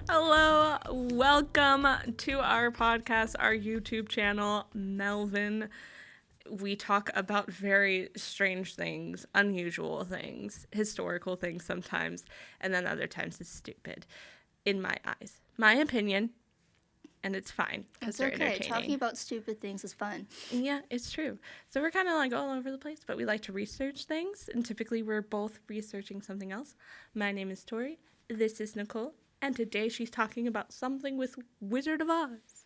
Hello, welcome to our podcast, our YouTube channel, Melvin. We talk about very strange things, unusual things, historical things sometimes, and then other times it's stupid, in my eyes. My opinion, and it's fine because It's they're okay. entertaining. Talking about stupid things is fun. Yeah, it's true. So we're kind of like all over the place, but we like to research things, and typically we're both researching something else. My name is Tori. This is Nicole, and today she's talking about something with Wizard of Oz.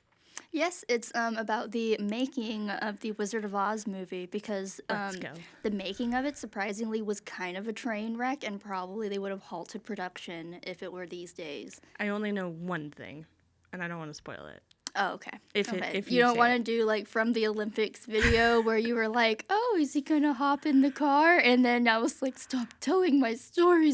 Yes, it's about the making of the Wizard of Oz movie because Let's go. the making of it surprisingly was kind of a train wreck, and probably they would have halted production if it were these days. I only know one thing, and I don't want to spoil it. Oh, okay. If you you don't say want to it. do like from the Olympics video where you were like, "Oh, is he gonna hop in the car?" And then I was like, "Stop telling my story."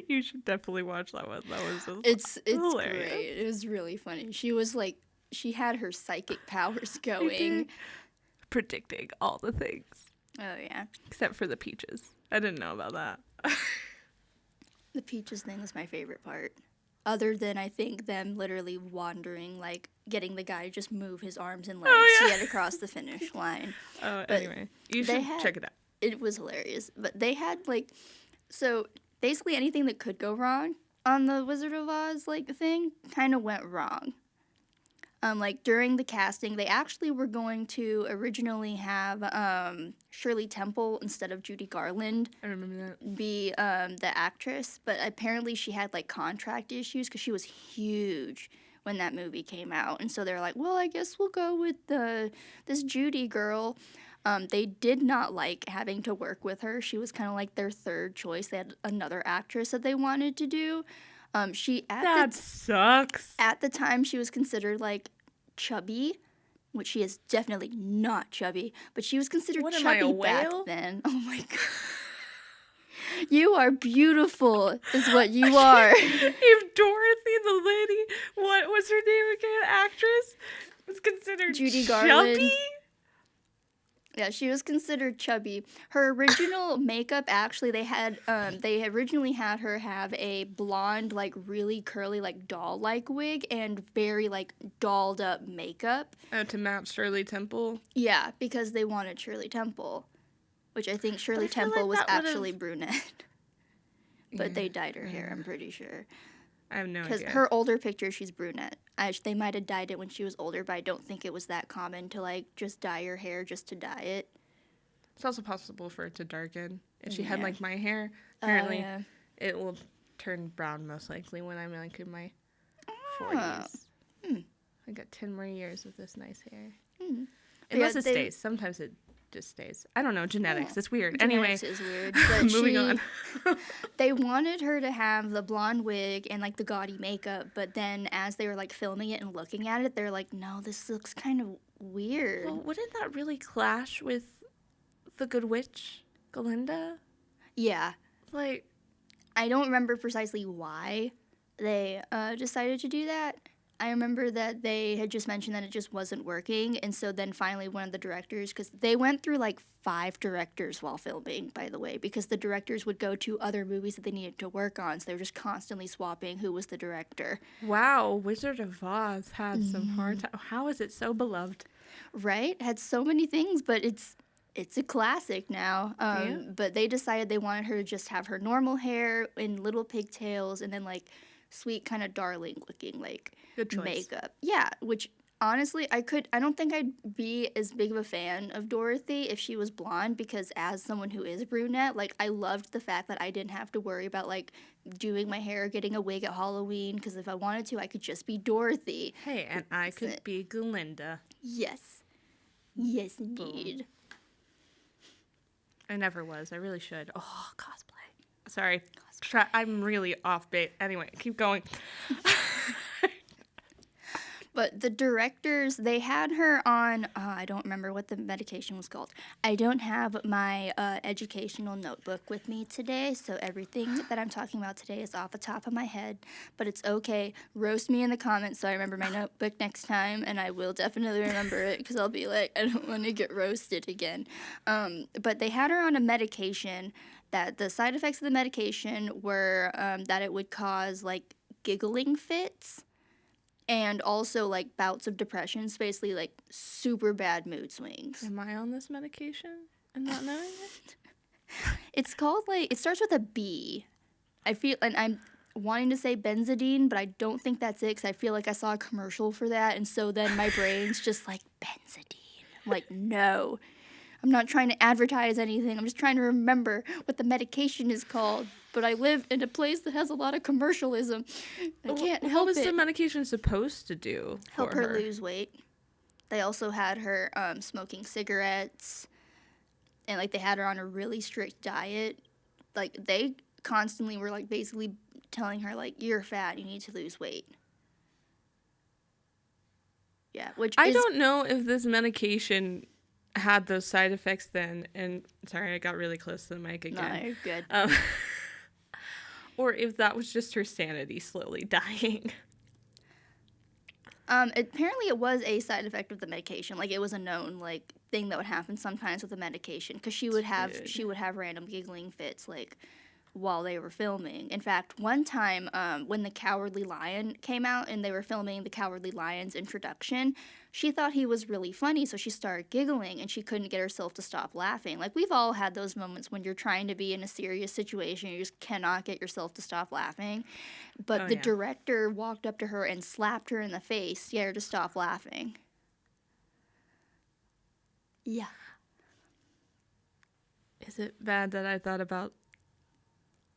You should definitely watch that one. That was just It's hilarious. great. It was really funny. She had her psychic powers going. Predicting all the things, Oh yeah. except for the peaches. I didn't know about that. The peaches thing was my favorite part. Other than I think them literally wandering, like getting the guy to just move his arms and legs Oh, to yeah. get across the finish line. Anyway, you they should had- check it out. It was hilarious. But they had so basically anything that could go wrong on the Wizard of Oz thing kind of went wrong. During the casting, they actually were going to originally have Shirley Temple instead of Judy Garland I remember that. be the actress, but apparently she had contract issues because she was huge when that movie came out, and so they're like, well, I guess we'll go with this Judy girl. They did not like having to work with her. She was kind of like their third choice. They had another actress that they wanted to do. That sucks. At the time she was considered chubby, which she is definitely not chubby, but she was considered What am I, a chubby back whale? then. Oh my god. You are beautiful, is what you are. If Dorothy, the lady, what was her name again? Actress, was considered Judy chubby? Garland. Yeah, she was considered chubby. Her original makeup, actually, they originally had her have a blonde, really curly, doll-like wig and very, dolled up makeup. Oh, to match Shirley Temple. Yeah, because they wanted Shirley Temple, which I think Shirley I feel Temple like was that would've- actually brunette. But Yeah, they dyed her hair, I'm pretty sure. I have no Because idea. her older picture, she's brunette. They might have dyed it when she was older, but I don't think it was that common to, just dye your hair just to dye it. It's also possible for it to darken. If she had Yeah. my hair, apparently Yeah. it will turn brown most likely when I'm in my Oh. 40s. I got 10 more years of this nice hair. Hmm. Unless Yeah, it stays. Sometimes it just stays. I don't know. Genetics. Yeah. It's weird. Genetics is weird. But Moving on. They wanted her to have the blonde wig and the gaudy makeup, but then as they were filming it and looking at it, they're like, no, this looks kind of weird. Well, wouldn't that really clash with the Good Witch, Glinda? Yeah. Like, I don't remember precisely why they decided to do that. I remember that they had just mentioned that it just wasn't working, and so then finally one of the directors, because they went through 5 directors while filming, by the way, because the directors would go to other movies that they needed to work on, so they were just constantly swapping who was the director. wow, Wizard of Oz had some hard time. How is it so beloved? Right? Had so many things, but it's a classic now. Yeah. But they decided they wanted her to just have her normal hair in little pigtails and then sweet kind of darling looking Good choice. makeup. Yeah, which honestly I don't think I'd be as big of a fan of Dorothy if she was blonde, because as someone who is brunette, I loved the fact that I didn't have to worry about doing my hair, getting a wig at Halloween, because if I wanted to I could just be Dorothy. Hey, and I could be Glinda. Yes. Yes, indeed. I never was. I really should. Oh, cosplay. Sorry. I'm really off base. Anyway, keep going. But the directors, they had her on, I don't remember what the medication was called. I don't have my educational notebook with me today, so everything that I'm talking about today is off the top of my head. But it's okay. Roast me in the comments so I remember my notebook next time, and I will definitely remember it because I'll be like, I don't want to get roasted again. But they had her on a medication that the side effects of the medication were that it would cause like giggling fits and also like bouts of depression, so basically like super bad mood swings. Am I on this medication and not knowing it? It's called like, it starts with a B. I feel, and I'm wanting to say benzidine, but I don't think that's it because I feel like I saw a commercial for that, and so then my brain's just like, benzidine. I'm like, no. I'm not trying to advertise anything. I'm just trying to remember what the medication is called. But I live in a place that has a lot of commercialism. I can't help What was it. the medication supposed to do? Help for her lose weight. They also had her smoking cigarettes, and like they had her on a really strict diet. Like they constantly were like basically telling her like, you're fat, you need to lose weight. Yeah, which I is, don't know if this medication had those side effects then, and sorry, I got really close to the mic no, again. you're good. Or if that was just her sanity slowly dying. Apparently it was a side effect of the medication. Like it was a known like thing that would happen sometimes with the medication because she would have random giggling fits like while they were filming. In fact, one time when The Cowardly Lion came out and they were filming The Cowardly Lion's introduction, she thought he was really funny, so she started giggling and she couldn't get herself to stop laughing. Like we've all had those moments when you're trying to be in a serious situation, you just cannot get yourself to stop laughing. But the director walked up to her and slapped her in the face to get her to stop laughing. Yeah. Is it bad that I thought about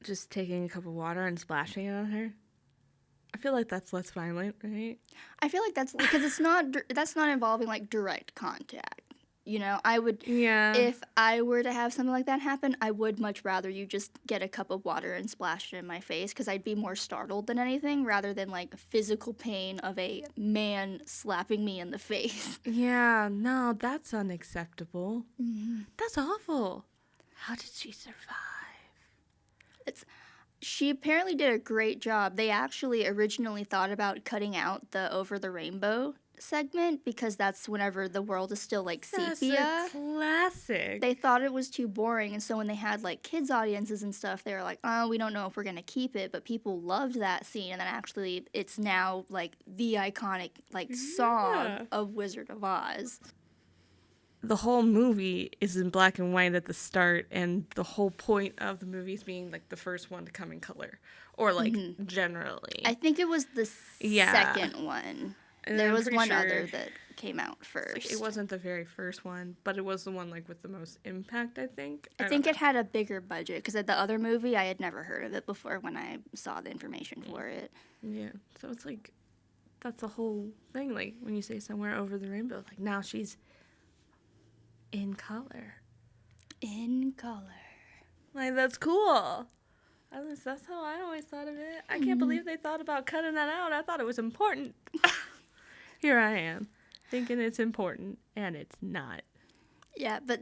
just taking a cup of water and splashing it on her? I feel like that's less violent, right? I feel like that's because that's not involving like direct contact. You know, I would, if I were to have something like that happen, I would much rather you just get a cup of water and splash it in my face because I'd be more startled than anything rather than like physical pain of a man slapping me in the face. Yeah, no, that's unacceptable. Mm-hmm. That's awful. How did she survive? She apparently did a great job. They actually originally thought about cutting out the Over the Rainbow segment because that's whenever the world is still like sepia. That's a classic. They thought it was too boring, and so when they had like kids audiences and stuff, they were like, oh, we don't know if we're gonna keep it, but people loved that scene, and then actually it's now like the iconic like song of Wizard of Oz. The whole movie is in black and white at the start, and the whole point of the movie is being like the first one to come in color, or like generally. I think it was the second one. And there I'm was pretty one sure other that came out first. Like, it wasn't the very first one, but it was the one like with the most impact, I think. I think it had a bigger budget because the other movie I had never heard of it before when I saw the information for it. Yeah, so it's like that's the whole thing. Like when you say Somewhere Over the Rainbow, like now she's in color. In color. Like that's cool. That's how I always thought of it. I can't believe they thought about cutting that out. I thought it was important. Here I am, thinking it's important, and it's not. Yeah, but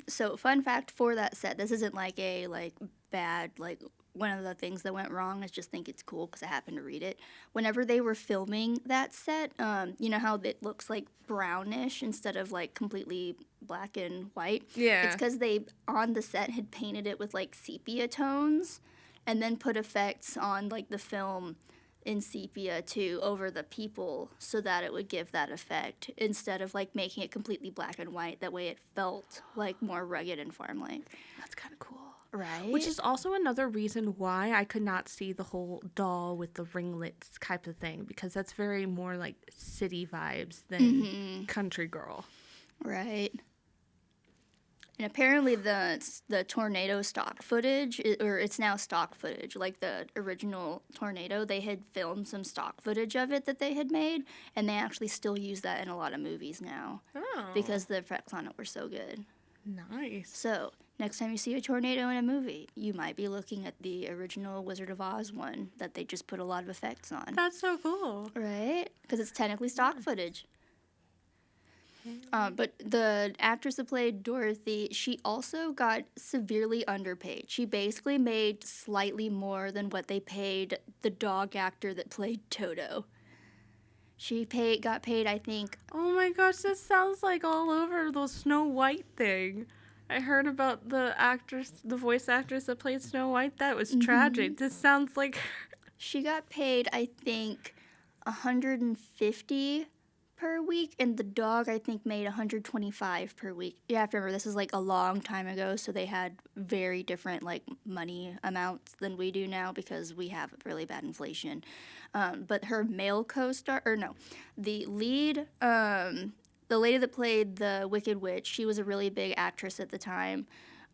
so fun fact for that set, this isn't like a like bad like one of the things that went wrong. I just think it's cool because I happened to read it. Whenever they were filming that set, you know how it looks like brownish instead of like completely black and white? Yeah. It's because they, on the set, had painted it with like sepia tones and then put effects on like the film in sepia too over the people so that it would give that effect instead of like making it completely black and white. That way it felt like more rugged and farm-like. That's kind of cool. Right. Which is also another reason why I could not see the whole doll with the ringlets type of thing, because that's very more like city vibes than country girl. Right. And apparently the tornado stock footage, or it's now stock footage, like the original tornado, they had filmed some stock footage of it that they had made, and they actually still use that in a lot of movies now. Oh. Because the effects on it were so good. Nice. So, next time you see a tornado in a movie, you might be looking at the original Wizard of Oz one that they just put a lot of effects on. That's so cool. Right? Because it's technically stock footage. But the actress that played Dorothy, she also got severely underpaid. She basically made slightly more than what they paid the dog actor that played Toto. She got paid, I think. Oh my gosh, this sounds like all over the Snow White thing. I heard about the voice actress that played Snow White. That was tragic. This sounds like She got paid, I think, $150 per week, and the dog, I think, made $125 per week. You have to remember, this is like a long time ago, so they had very different like money amounts than we do now because we have really bad inflation. But her male co-star, or no, the lead, the lady that played the Wicked Witch, she was a really big actress at the time.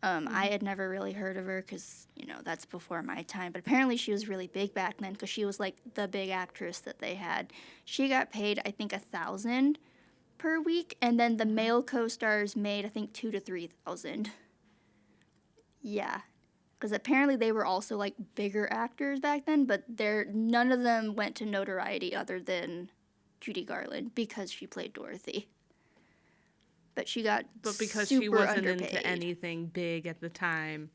I had never really heard of her because, that's before my time. But apparently she was really big back then because she was like the big actress that they had. She got paid, I think, $1,000 per week. And then the male co-stars made, I think, $2,000 to $3,000. Yeah. Because apparently they were also like bigger actors back then. But none of them went to notoriety other than Judy Garland because she played Dorothy. But she got because super she wasn't underpaid. into anything big at the time.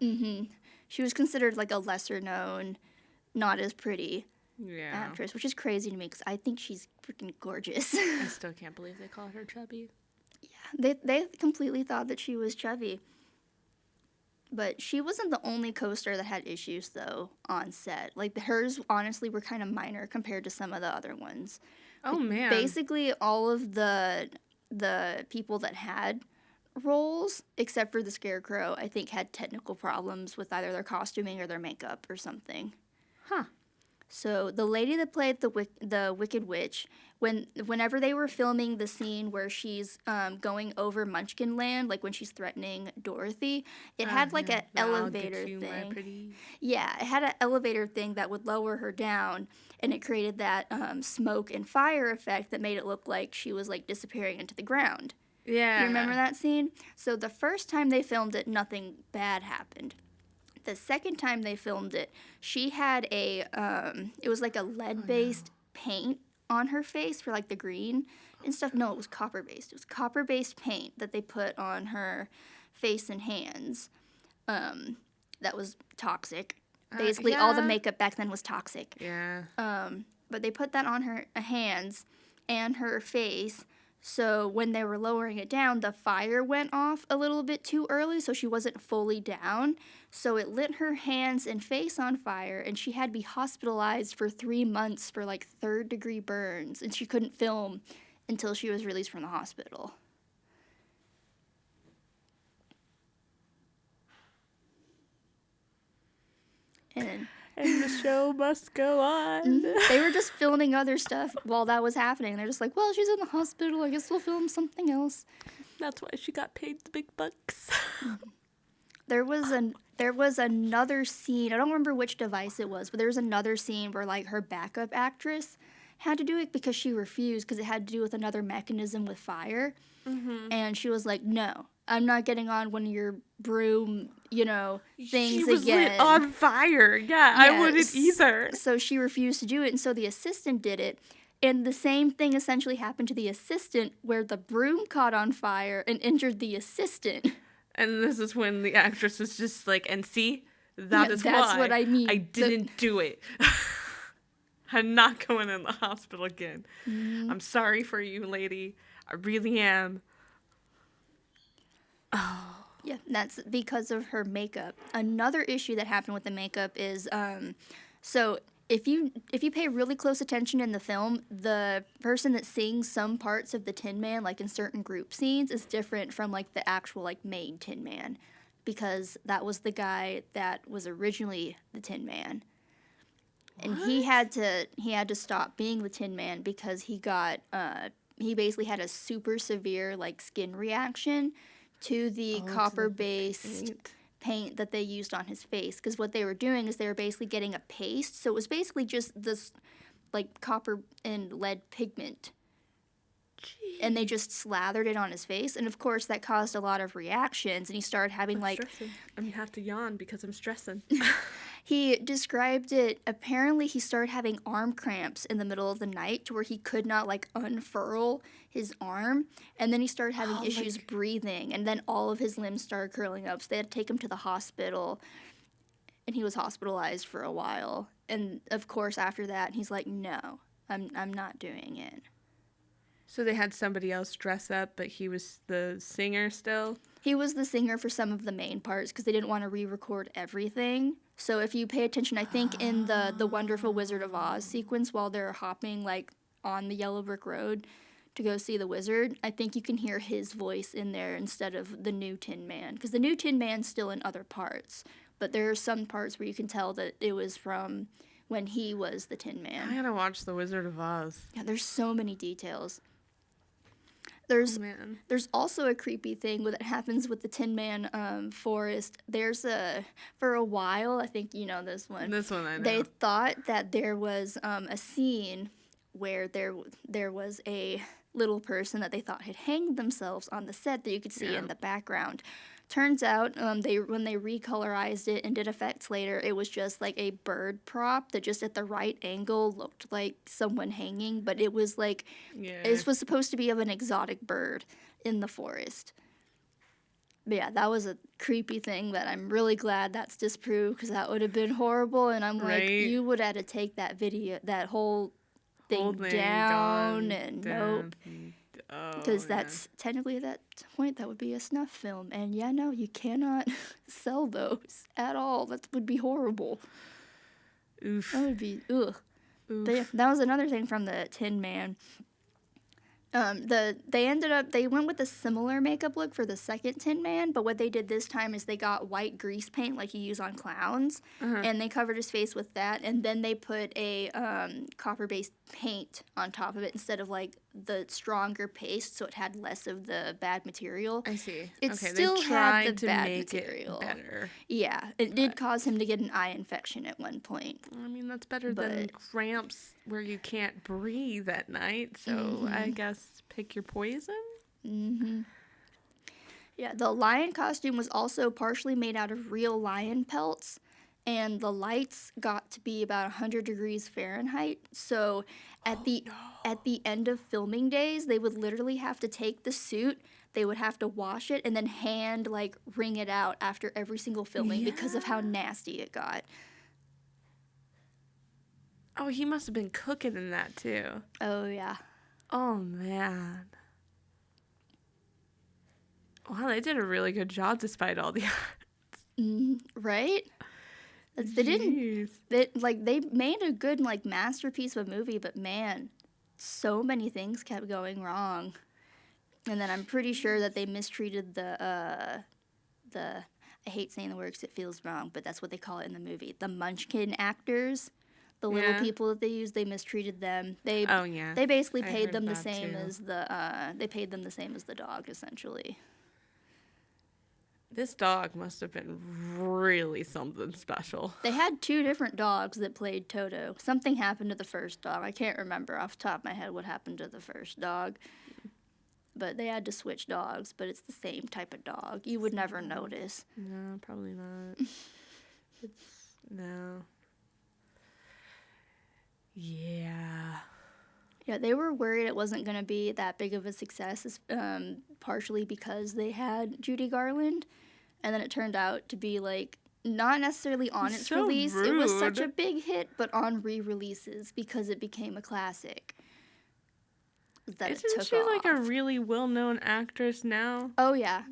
She was considered like a lesser known, not as pretty actress, which is crazy to me because I think she's freaking gorgeous. I still can't believe they called her chubby. They completely thought that she was chubby. But she wasn't the only co-star that had issues though on set. Like hers honestly were kind of minor compared to some of the other ones. Oh man. Basically all of the people that had roles, except for the Scarecrow, I think had technical problems with either their costuming or their makeup or something. Huh. So the lady that played the Wicked Witch, whenever they were filming the scene where she's going over Munchkin Land, like when she's threatening Dorothy, it had like an elevator thing. Yeah, it had an elevator thing that would lower her down, and it created that smoke and fire effect that made it look like she was like disappearing into the ground. Yeah. You remember that scene? So the first time they filmed it, nothing bad happened. The second time they filmed it, she had it was like a lead-based paint on her face for like the green and stuff. No, it was copper-based. It was copper-based paint that they put on her face and hands. That was toxic. Basically, all the makeup back then was toxic. Yeah. But they put that on her hands and her face. So when they were lowering it down, the fire went off a little bit too early, so she wasn't fully down. So it lit her hands and face on fire, and she had to be hospitalized for 3 months for like third-degree burns, and she couldn't film until she was released from the hospital. And the show must go on. They were just filming other stuff while that was happening. They're just like, well, she's in the hospital. I guess we'll film something else. That's why she got paid the big bucks. There was another scene. I don't remember which device it was, but there was another scene where like her backup actress had to do it because she refused because it had to do with another mechanism with fire. And she was like, no, I'm not getting on one of your broom, things She was again. lit on fire. Yeah, I wouldn't either. So she refused to do it, and so the assistant did it. And the same thing essentially happened to the assistant where the broom caught on fire and injured the assistant. And this is when the actress was just like, and see, that's what I mean. I didn't do it. I'm not going in the hospital again. I'm sorry for you, lady. I really am. Oh. Yeah, that's because of her makeup. Another issue that happened with the makeup is, so if you pay really close attention in the film, the person that sings some parts of the Tin Man, like in certain group scenes, is different from like the actual like main Tin Man, because that was the guy that was originally the Tin Man. And he had to stop being the Tin Man because he basically had a super severe like skin reaction to the copper-based paint that they used on his face. Because what they were doing is they were basically getting a paste, so it was basically just this like copper and lead pigment and they just slathered it on his face. And of course, that caused a lot of reactions, and he started having I'm stressing. I'm gonna have to yawn because I'm stressing. He described it, apparently he started having arm cramps in the middle of the night to where he could not like unfurl his arm, and then he started having issues breathing, and then all of his limbs started curling up, so they had to take him to the hospital, and he was hospitalized for a while. And of course after that he's like, no, I'm not doing it. So they had somebody else dress up, but he was the singer still? He was the singer for some of the main parts because they didn't want to re-record everything. So if you pay attention, I think in the Wonderful Wizard of Oz sequence while they're hopping like on the Yellow Brick Road to go see the wizard, I think you can hear his voice in there instead of the new Tin Man, because the new Tin Man's still in other parts, but there are some parts where you can tell that it was from when he was the Tin Man. I gotta watch The Wizard of Oz. Yeah, there's so many details. Man. There's also a creepy thing that happens with the Tin Man forest. For a while, I think you know this one. This one I know. They thought that there was a scene where there was a little person that they thought had hanged themselves on the set that you could see in the background. Turns out, when they recolorized it and did effects later, it was just like a bird prop that just at the right angle looked like someone hanging, but it was like, it was supposed to be of an exotic bird in the forest. But yeah, that was a creepy thing that I'm really glad that's disproved, because that would have been horrible, and I'm like, you would have to take that video, that whole thing down, and nope. Because that's technically at that point that would be a snuff film, and yeah, no, you cannot sell those at all. That would be horrible. Oof. That would be ugh. But yeah, that was another thing from the Tin Man. They went with a similar makeup look for the second Tin Man, but what they did this time is they got white grease paint like you use on clowns, and they covered his face with that, and then they put a copper-based paint on top of it instead of like the stronger paste, so it had less of the bad material. I see. It okay, still they tried had the to bad make material. It better. Yeah, it did cause him to get an eye infection at one point. I mean, that's better than cramps where you can't breathe at night, so I guess pick your poison? Yeah, the lion costume was also partially made out of real lion pelts, and the lights got to be about 100 degrees Fahrenheit. So at the end of filming days, they would literally have to take the suit, they would have to wash it, and then hand wring it out after every single filming because of how nasty it got. Oh, he must have been cooking in that too. Oh yeah. Oh man. Wow, they did a really good job despite all the right? They didn't. They made a good masterpiece of a movie, but man, so many things kept going wrong. And then I'm pretty sure that they mistreated the I hate saying the word 'cause it feels wrong, but that's what they call it in the movie. The Munchkin actors, the little people that they used, they mistreated them. They basically paid them the same as the dog, essentially. This dog must have been really something special. They had 2 different dogs that played Toto. Something happened to the first dog. I can't remember off the top of my head what happened to the first dog. But they had to switch dogs, but it's the same type of dog. You would never notice. No, probably not. No. Yeah. Yeah, they were worried it wasn't going to be that big of a success, partially because they had Judy Garland, and then it turned out to be not necessarily on its release. Rude. It was such a big hit, but on re-releases because it became a classic. Isn't she a really well-known actress now? Oh yeah.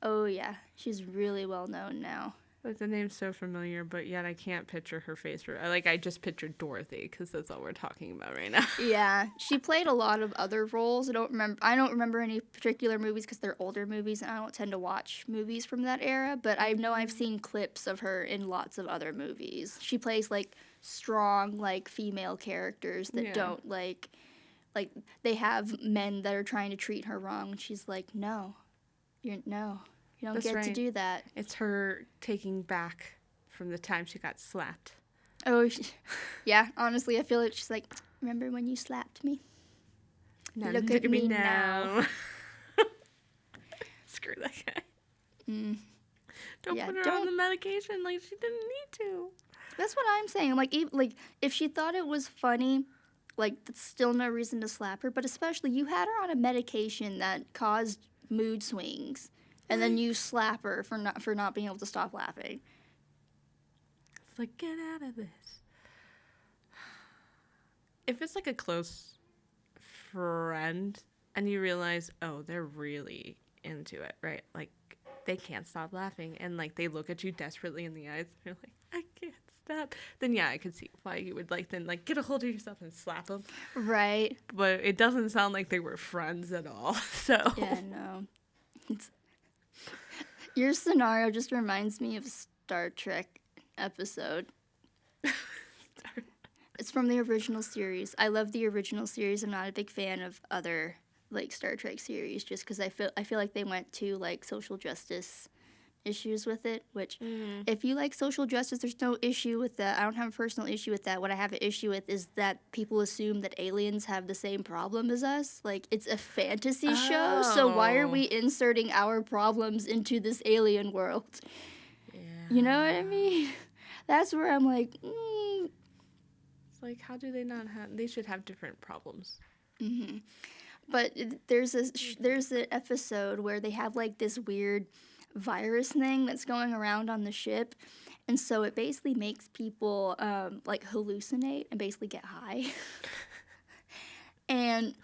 Oh yeah, she's really well known now. The name's so familiar, but yet I can't picture her face. I just pictured Dorothy because that's all we're talking about right now. Yeah, she played a lot of other roles. I don't remember any particular movies because they're older movies, and I don't tend to watch movies from that era. But I know I've seen clips of her in lots of other movies. She plays strong female characters that don't they have men that are trying to treat her wrong, and she's like, no, you don't That's get right. to do that. It's her taking back from the time she got slapped. Oh, yeah, honestly, I feel like she's like, remember when you slapped me? Now Look at me now. Screw that guy. Mm. Don't Yeah, put her on don't- the medication like she didn't need to. That's what I'm saying. Like, if she thought it was funny, like, that's still no reason to slap her. But especially, you had her on a medication that caused mood swings, and then you slap her for not being able to stop laughing. It's like, get out of this. If it's like a close friend and you realize, oh, they're really into it, right? Like, they can't stop laughing, and like they look at you desperately in the eyes, and you're like, I can't stop. Then yeah, I could see why you would like then like get a hold of yourself and slap them. Right. But it doesn't sound like they were friends at all. So Yeah, no. Your scenario just reminds me of a Star Trek episode. It's from the original series. I love the original series. I'm not a big fan of other like Star Trek series just because I feel like they went to like social justice issues with it, which if you like social justice, there's no issue with that. I don't have a personal issue with that. What I have an issue with is that people assume that aliens have the same problem as us. Like, it's a fantasy show, so why are we inserting our problems into this alien world? yeah. You know what I mean? That's where I'm like, It's like, how do they not have? They should have different problems. But there's an episode where they have like this weird virus thing that's going around on the ship, and so it basically makes people like hallucinate and basically get high. And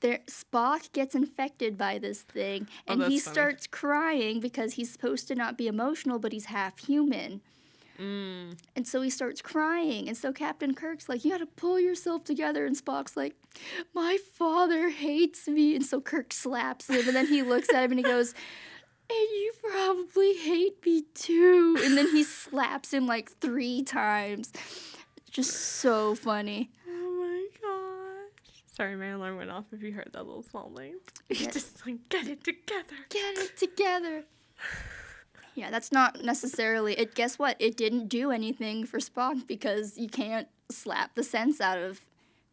Spock gets infected by this thing, and he starts crying because he's supposed to not be emotional, but he's half human. And so he starts crying, and so Captain Kirk's like, you gotta pull yourself together, and Spock's like, my father hates me, and so Kirk slaps him, and then he looks at him and he goes, and you probably hate me too, and then he slaps him like 3 times. Just so funny. Oh my gosh. Sorry, my alarm went off if you heard that little small thing. Yeah. Just like, get it together. Get it together. Yeah, that's not necessarily it. Guess what? It didn't do anything for Spock because you can't slap the sense out of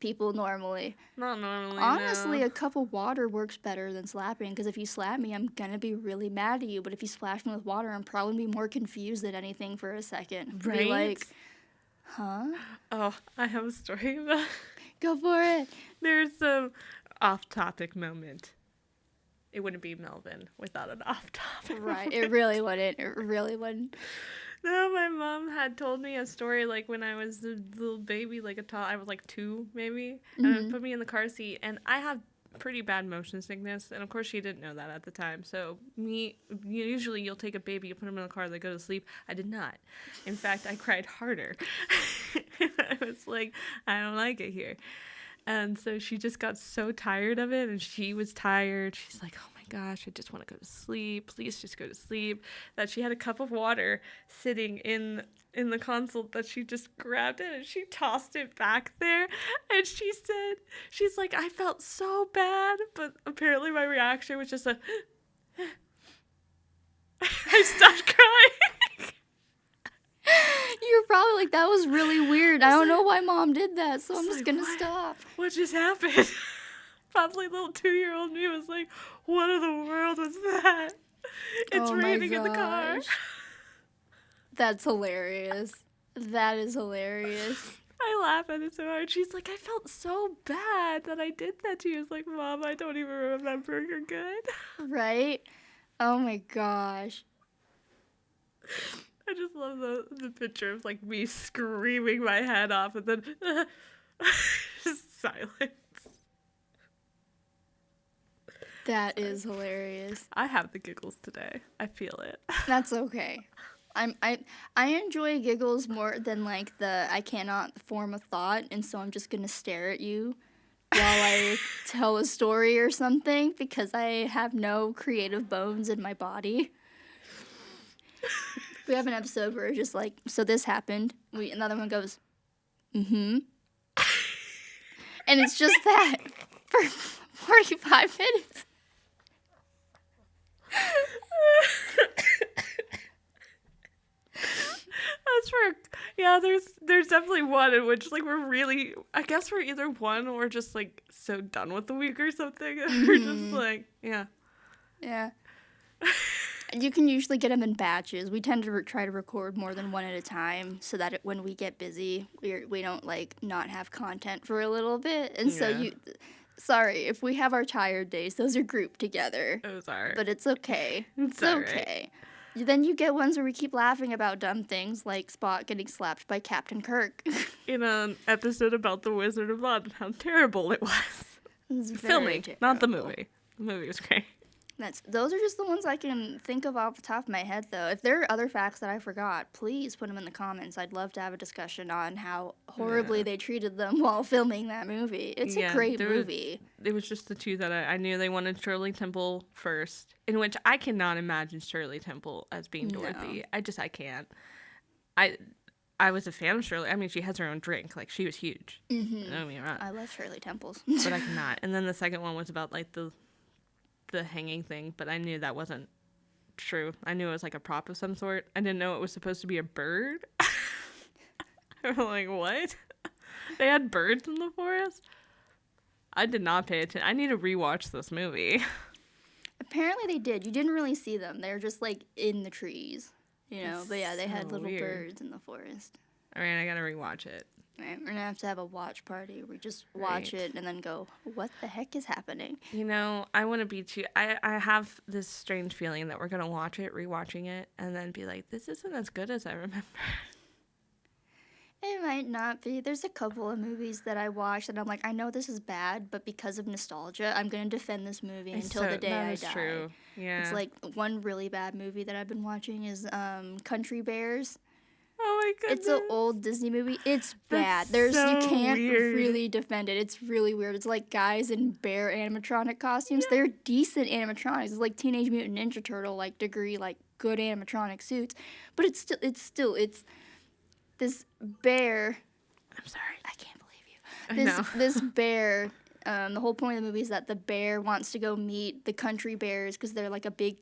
people normally. Not normally. Honestly, no. a cup of water works better than slapping because if you slap me, I'm gonna be really mad at you. But if you splash me with water, I'm probably gonna be more confused than anything for a second. Right? Be like, huh? Oh, I have a story about. Go for it. There's some off-topic moment. It wouldn't be Melvin without an off-topic. Right. It really wouldn't. It really wouldn't. No, my mom had told me a story like when I was a little baby, like I was like 2 maybe, and put me in the car seat, and I have pretty bad motion sickness, and of course she didn't know that at the time. So usually you'll take a baby, you put them in the car, they go to sleep. I did not. In fact, I cried harder. I was like, I don't like it here. And so she just got so tired of it, and she was tired. She's like, oh my gosh, I just want to go to sleep. Please just go to sleep. That she had a cup of water sitting in the console that she just grabbed it and she tossed it back there. And she said, she's like, I felt so bad. But apparently my reaction was just a, I stopped crying. You're probably like, that was really weird. I don't know why mom did that, so I'm just gonna stop. What just happened? Probably little 2-year-old me was like, what in the world was that? It's raining in the car. Gosh. That's hilarious. That is hilarious. I laugh at it so hard. She's like, I felt so bad that I did that to you. It's like, Mom, I don't even remember. You're good. Right? Oh my gosh. I just love the picture of like me screaming my head off and then just silence. That is hilarious. I have the giggles today. I feel it. That's okay. I enjoy giggles more than like the I cannot form a thought, and so I'm just gonna stare at you while I tell a story or something because I have no creative bones in my body. We have an episode where it's just like, so this happened. Another one goes, and it's just that for 45 minutes. That's for Yeah, there's definitely one in which like we're really, I guess we're either one or just like so done with the week or something. We're just like, yeah. Yeah. You can usually get them in batches. We tend to try to record more than one at a time so that when we get busy, we don't like not have content for a little bit. And so Yeah. sorry, if we have our tired days, those are grouped together. Oh, sorry. But it's okay. It's okay. Then you get ones where we keep laughing about dumb things like Spock getting slapped by Captain Kirk. In an episode about the Wizard of Oz, how terrible it was. Filming, not the movie. The movie was great. Those are just the ones I can think of off the top of my head, though. If there are other facts that I forgot, please put them in the comments. I'd love to have a discussion on how horribly they treated them while filming that movie. It's a great movie. It was just the two that I knew. They wanted Shirley Temple first, in which I cannot imagine Shirley Temple as being Dorothy. I can't. I was a fan of Shirley. I mean, she has her own drink. Like, she was huge. Mm-hmm. Don't get me wrong. I love Shirley Temples. But I cannot. And then the second one was about, like, the hanging thing, but I knew that wasn't true. I knew it was like a prop of some sort. I didn't know it was supposed to be a bird. I'm like, what? They had birds in the forest? I did not pay attention. I need to rewatch this movie. Apparently they did. You didn't really see them. They were just like in the trees, you know. But yeah, they had little birds in the forest. All right, I gotta rewatch it. Right, we're gonna have to have a watch party where we just watch it and then go, what the heck is happening? You know, I want to be too. I have this strange feeling that we're gonna watch it, rewatching it, and then be like, this isn't as good as I remember. It might not be. There's a couple of movies that I watched and I'm like, I know this is bad, but because of nostalgia, I'm gonna defend this movie until the day I die. That's true. Yeah. It's like one really bad movie that I've been watching is Country Bears. Oh my goodness. It's an old Disney movie. It's bad. You can't really defend it. It's really weird. It's like guys in bear animatronic costumes. Yeah. They're decent animatronics. It's like Teenage Mutant Ninja Turtle like degree, like good animatronic suits. But it's this bear. I'm sorry. I can't believe you. This bear. The whole point of the movie is that the bear wants to go meet the country bears because they're like a big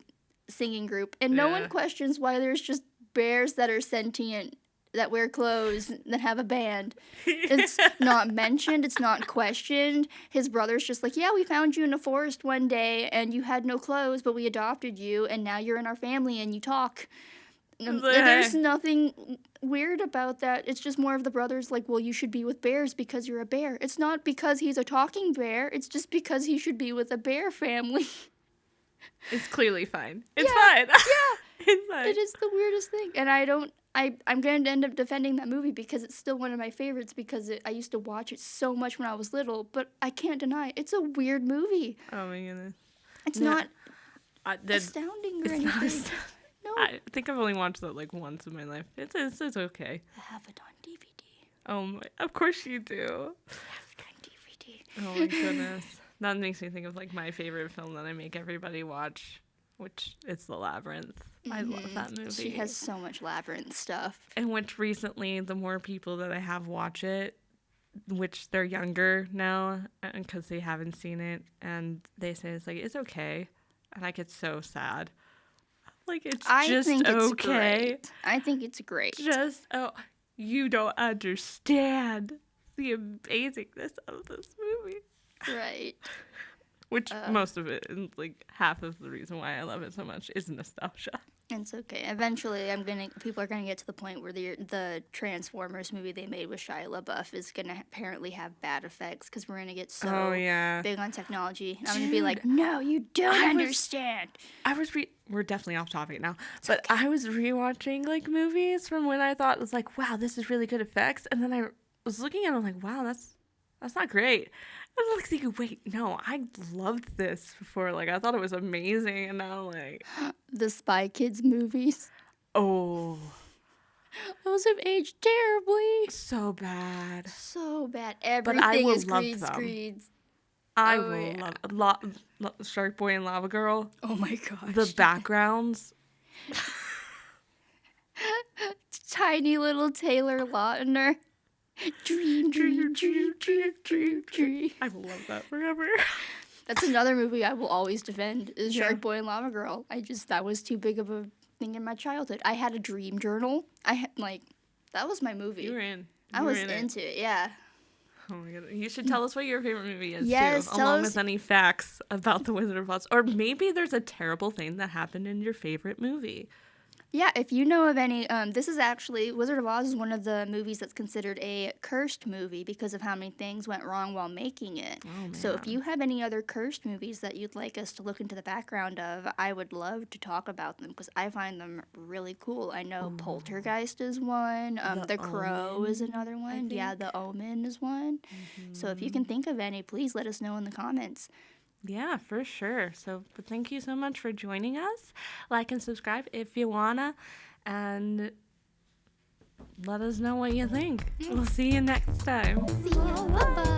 singing group, and no one questions why there's just bears that are sentient, that wear clothes, that have a band. It's not mentioned. It's not questioned. His brother's just like, yeah, we found you in a forest one day, and you had no clothes, but we adopted you, and now you're in our family, and you talk. There's nothing weird about that. It's just more of the brothers like, well, you should be with bears because you're a bear. It's not because he's a talking bear. It's just because he should be with a bear family. It's clearly fine. It's fine. Yeah. It's fine. It is the weirdest thing. And I'm going to end up defending that movie because it's still one of my favorites because I used to watch it so much when I was little, but I can't deny it. It's a weird movie. Oh my goodness. It's not astounding or anything. No. I think I've only watched that like once in my life. It's okay. I have it on DVD. Oh, of course you do. I have it on DVD. Oh my goodness. That makes me think of like my favorite film that I make everybody watch, which is The Labyrinth. I love that movie. She has so much Labyrinth stuff. And which recently, the more people that I have watch it, which they're younger now because they haven't seen it, and they say it's okay, and I get so sad. Like it's okay. Great. I think it's great. You don't understand the amazingness of this movie. Right. Which most of it, and like half of the reason why I love it so much, is nostalgia. It's okay. Eventually, people are gonna get to the point where the Transformers movie they made with Shia LaBeouf is gonna apparently have bad effects because we're gonna get so big on technology. And I'm gonna be like, no, you don't understand. We're definitely off topic now, but okay. I was rewatching like movies from when I thought it was like, wow, this is really good effects, and then I was looking at it, I'm like, wow, that's not great. I was like thinking, wait, no, I loved this before. Like, I thought it was amazing, and now, like... The Spy Kids movies. Oh. Those have aged terribly. So bad. So bad. Everything is Screeds. I will love Shark Boy and Lava Girl. Oh, my gosh. The backgrounds. Tiny little Taylor Lautner. Dream. I will love that forever. That's another movie I will always defend is Shark Boy and Lava Girl. That was too big of a thing in my childhood. I had a dream journal. I had That was my movie. You were in. I was into it, yeah. Oh my god! You should tell us what your favorite movie is Yes, too, tell along us- with any facts about the Wizard of Oz, or maybe there's a terrible thing that happened in your favorite movie. Yeah, if you know of any, this is actually, Wizard of Oz is one of the movies that's considered a cursed movie because of how many things went wrong while making it. Oh, So if man. you have any other cursed movies that you'd like us to look into the background of, I would love to talk about them because I find them really cool. I know Poltergeist is one, The Crow is another one. Yeah, The Omen is one. So if you can think of any, please let us know in the comments. Yeah, for sure. So, but thank you so much for joining us. Like and subscribe if you wanna, and let us know what you think. We'll see you next time. See ya. Bye-bye.